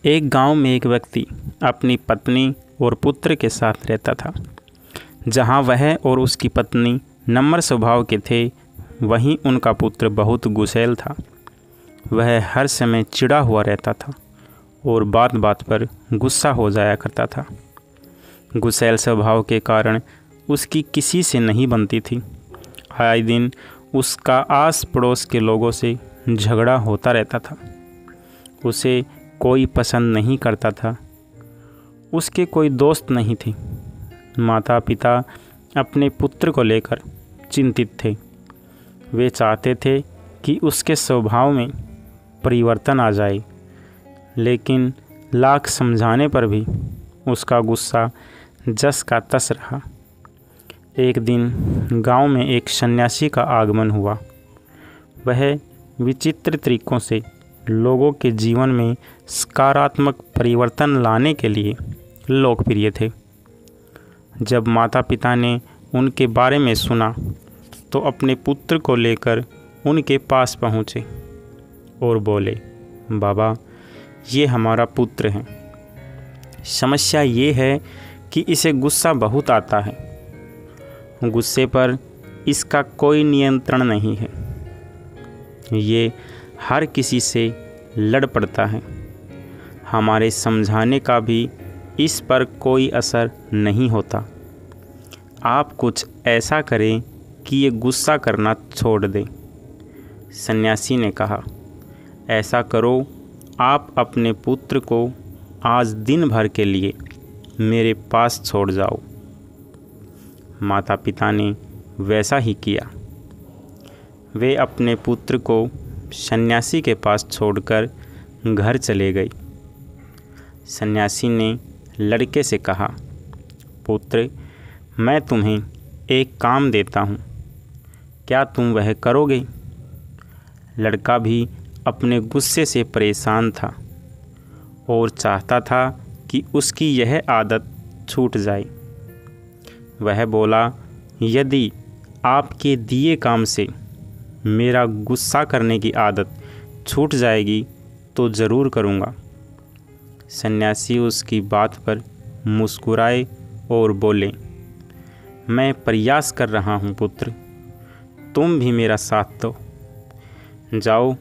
एक गांव में एक व्यक्ति अपनी पत्नी और पुत्र के साथ रहता था। जहां वह और उसकी पत्नी नम्र स्वभाव के थे, वहीं उनका पुत्र बहुत गुस्सैल था। वह हर समय चिढ़ा हुआ रहता था और बात बात पर गुस्सा हो जाया करता था। गुस्सैल स्वभाव के कारण उसकी किसी से नहीं बनती थी। आए दिन उसका आस पड़ोस के लोगों से झगड़ा होता रहता था। उसे कोई पसंद नहीं करता था। उसके कोई दोस्त नहीं थे। माता पिता अपने पुत्र को लेकर चिंतित थे। वे चाहते थे कि उसके स्वभाव में परिवर्तन आ जाए, लेकिन लाख समझाने पर भी उसका गुस्सा जस का तस रहा। एक दिन गांव में एक सन्यासी का आगमन हुआ। वह विचित्र तरीकों से लोगों के जीवन में सकारात्मक परिवर्तन लाने के लिए लोकप्रिय थे। जब माता पिता ने उनके बारे में सुना तो अपने पुत्र को लेकर उनके पास पहुँचे और बोले, बाबा, ये हमारा पुत्र है। समस्या ये है कि इसे गुस्सा बहुत आता है। गुस्से पर इसका कोई नियंत्रण नहीं है। ये हर किसी से लड़ पड़ता है। हमारे समझाने का भी इस पर कोई असर नहीं होता। आप कुछ ऐसा करें कि ये गुस्सा करना छोड़ दे। सन्यासी ने कहा, ऐसा करो, आप अपने पुत्र को आज दिन भर के लिए मेरे पास छोड़ जाओ। माता पिता ने वैसा ही किया। वे अपने पुत्र को सन्यासी के पास छोड़कर घर चले गए। सन्यासी ने लड़के से कहा, पुत्र, मैं तुम्हें एक काम देता हूँ, क्या तुम वह करोगे? लड़का भी अपने गुस्से से परेशान था और चाहता था कि उसकी यह आदत छूट जाए। वह बोला, यदि आपके दिए काम से मेरा गुस्सा करने की आदत छूट जाएगी तो ज़रूर करूँगा। सन्यासी उसकी बात पर मुस्कुराए और बोले, मैं प्रयास कर रहा हूँ पुत्र, तुम भी मेरा साथ दो। जाओ,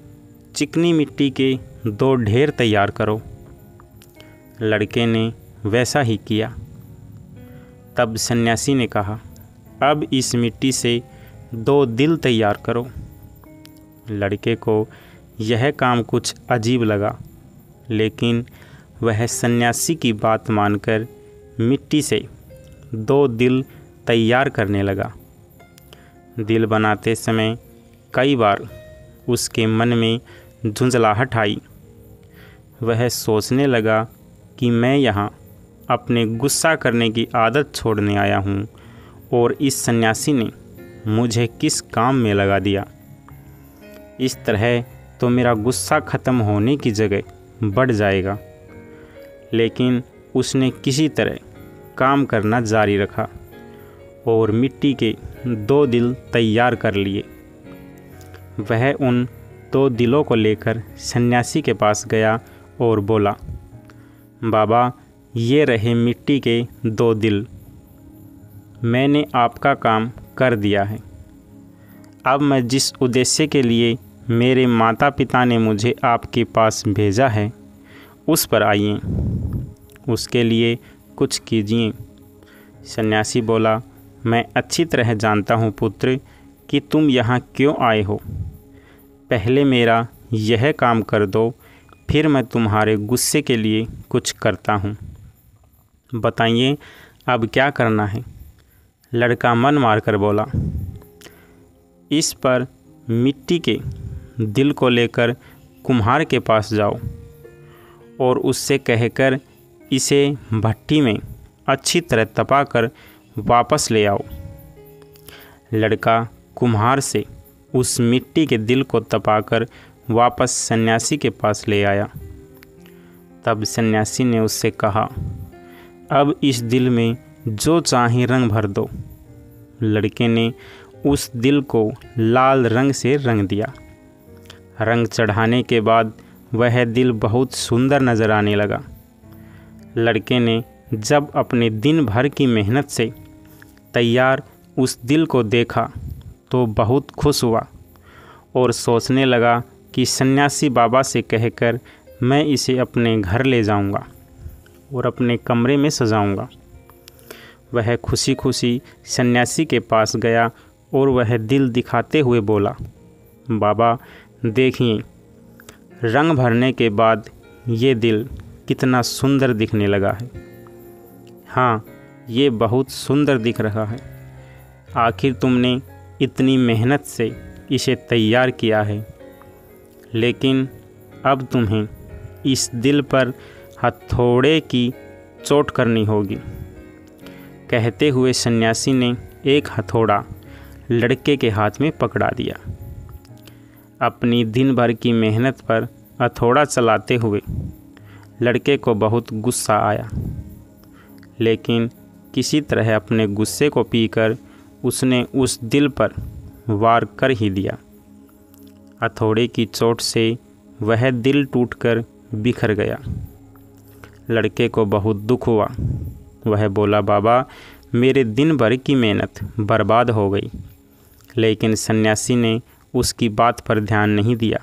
चिकनी मिट्टी के 2 ढेर तैयार करो। लड़के ने वैसा ही किया। तब सन्यासी ने कहा, अब इस मिट्टी से 2 दिल तैयार करो। लड़के को यह काम कुछ अजीब लगा, लेकिन वह सन्यासी की बात मानकर मिट्टी से 2 दिल तैयार करने लगा। दिल बनाते समय कई बार उसके मन में झुंझलाहट आई। वह सोचने लगा कि मैं यहाँ अपने गुस्सा करने की आदत छोड़ने आया हूँ और इस सन्यासी ने मुझे किस काम में लगा दिया। इस तरह तो मेरा गुस्सा ख़त्म होने की जगह बढ़ जाएगा। लेकिन उसने किसी तरह काम करना जारी रखा और मिट्टी के 2 दिल तैयार कर लिए। वह उन 2 दिलों को लेकर सन्यासी के पास गया और बोला, बाबा, ये रहे मिट्टी के 2 दिल। मैंने आपका काम कर दिया है। अब मैं जिस उद्देश्य के लिए मेरे माता पिता ने मुझे आपके पास भेजा है, उस पर आइए, उसके लिए कुछ कीजिए। सन्यासी बोला, मैं अच्छी तरह जानता हूँ पुत्र कि तुम यहाँ क्यों आए हो। पहले मेरा यह काम कर दो, फिर मैं तुम्हारे गुस्से के लिए कुछ करता हूँ। बताइए अब क्या करना है? लड़का मन मारकर बोला, इस पर मिट्टी के दिल को लेकर कुम्हार के पास जाओ और उससे कहकर इसे भट्टी में अच्छी तरह तपाकर वापस ले आओ। लड़का कुम्हार से उस मिट्टी के दिल को तपाकर वापस सन्यासी के पास ले आया। तब सन्यासी ने उससे कहा, अब इस दिल में जो चाहे रंग भर दो। लड़के ने उस दिल को लाल रंग से रंग दिया। रंग चढ़ाने के बाद वह दिल बहुत सुंदर नज़र आने लगा। लड़के ने जब अपने दिन भर की मेहनत से तैयार उस दिल को देखा तो बहुत खुश हुआ और सोचने लगा कि सन्यासी बाबा से कहकर मैं इसे अपने घर ले जाऊंगा और अपने कमरे में सजाऊंगा। वह खुशी खुशी सन्यासी के पास गया और वह दिल दिखाते हुए बोला, बाबा देखिए, रंग भरने के बाद ये दिल कितना सुंदर दिखने लगा है। हाँ, ये बहुत सुंदर दिख रहा है। आखिर तुमने इतनी मेहनत से इसे तैयार किया है, लेकिन अब तुम्हें इस दिल पर हथौड़े की चोट करनी होगी। कहते हुए सन्यासी ने एक हथौड़ा लड़के के हाथ में पकड़ा दिया। अपनी दिन भर की मेहनत पर हथौड़ा चलाते हुए लड़के को बहुत गुस्सा आया, लेकिन किसी तरह अपने गुस्से को पीकर उसने उस दिल पर वार कर ही दिया। हथौड़े की चोट से वह दिल टूटकर बिखर गया। लड़के को बहुत दुख हुआ। वह बोला, बाबा मेरे दिन भर की मेहनत बर्बाद हो गई। लेकिन सन्यासी ने उसकी बात पर ध्यान नहीं दिया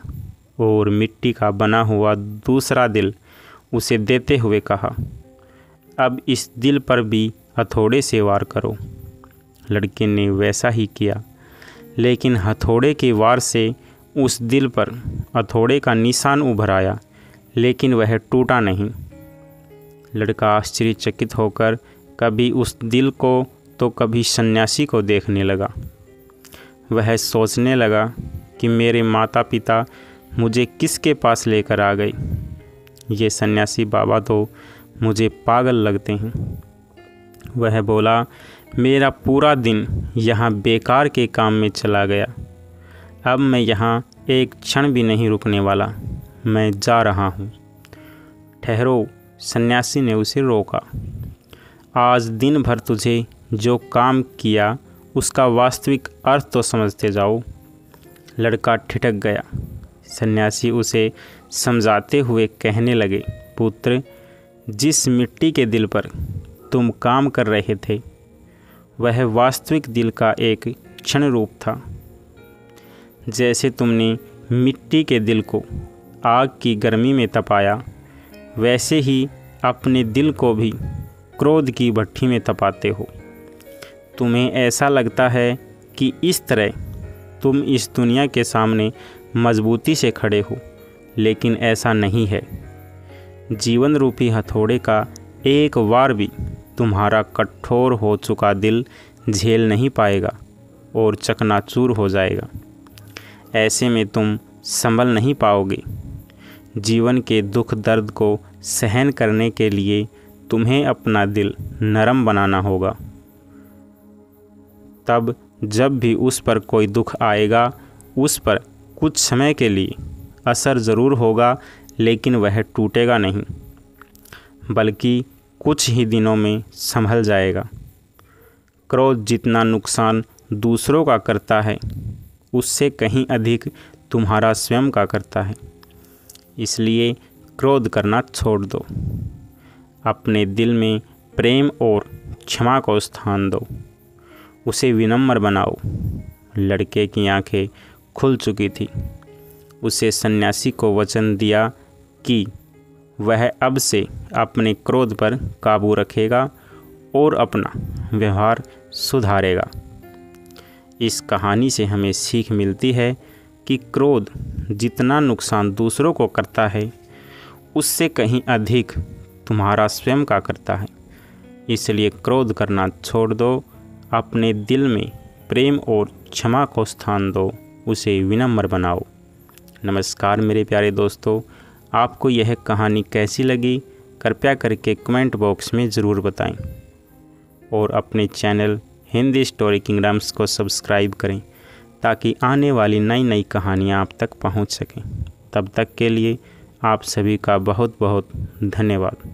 और मिट्टी का बना हुआ दूसरा दिल उसे देते हुए कहा, अब इस दिल पर भी हथौड़े से वार करो। लड़के ने वैसा ही किया, लेकिन हथौड़े के वार से उस दिल पर हथौड़े का निशान उभर आया, लेकिन वह टूटा नहीं। लड़का आश्चर्यचकित होकर कभी उस दिल को तो कभी सन्यासी को देखने लगा। वह सोचने लगा कि मेरे माता पिता मुझे किसके पास लेकर आ गए। ये सन्यासी बाबा तो मुझे पागल लगते हैं। वह बोला, मेरा पूरा दिन यहाँ बेकार के काम में चला गया। अब मैं यहाँ एक क्षण भी नहीं रुकने वाला। मैं जा रहा हूँ। ठहरो, सन्यासी ने उसे रोका। आज दिन भर तुझे जो काम किया उसका वास्तविक अर्थ तो समझते जाओ। लड़का ठिठक गया। सन्यासी उसे समझाते हुए कहने लगे, पुत्र, जिस मिट्टी के दिल पर तुम काम कर रहे थे वह वास्तविक दिल का एक क्षण रूप था। जैसे तुमने मिट्टी के दिल को आग की गर्मी में तपाया, वैसे ही अपने दिल को भी क्रोध की भट्ठी में तपाते हो। तुम्हें ऐसा लगता है कि इस तरह तुम इस दुनिया के सामने मजबूती से खड़े हो, लेकिन ऐसा नहीं है। जीवन रूपी हथौड़े का एक वार भी तुम्हारा कठोर हो चुका दिल झेल नहीं पाएगा और चकनाचूर हो जाएगा। ऐसे में तुम संभल नहीं पाओगे। जीवन के दुख दर्द को सहन करने के लिए तुम्हें अपना दिल नरम बनाना होगा। तब जब भी उस पर कोई दुख आएगा, उस पर कुछ समय के लिए असर ज़रूर होगा, लेकिन वह टूटेगा नहीं, बल्कि कुछ ही दिनों में संभल जाएगा। क्रोध जितना नुकसान दूसरों का करता है, उससे कहीं अधिक तुम्हारा स्वयं का करता है। इसलिए क्रोध करना छोड़ दो। अपने दिल में प्रेम और क्षमा को स्थान दो। उसे विनम्र बनाओ। लड़के की आंखें खुल चुकी थी। उसे सन्यासी को वचन दिया कि वह अब से अपने क्रोध पर काबू रखेगा और अपना व्यवहार सुधारेगा। इस कहानी से हमें सीख मिलती है कि क्रोध जितना नुकसान दूसरों को करता है, उससे कहीं अधिक तुम्हारा स्वयं का करता है। इसलिए क्रोध करना छोड़ दो। अपने दिल में प्रेम और क्षमा को स्थान दो। उसे विनम्र बनाओ। नमस्कार मेरे प्यारे दोस्तों, आपको यह कहानी कैसी लगी कृपया करके कमेंट बॉक्स में ज़रूर बताएं और अपने चैनल हिंदी स्टोरी किंगडम्स को सब्सक्राइब करें ताकि आने वाली नई नई कहानियाँ आप तक पहुंच सकें। तब तक के लिए आप सभी का बहुत बहुत धन्यवाद।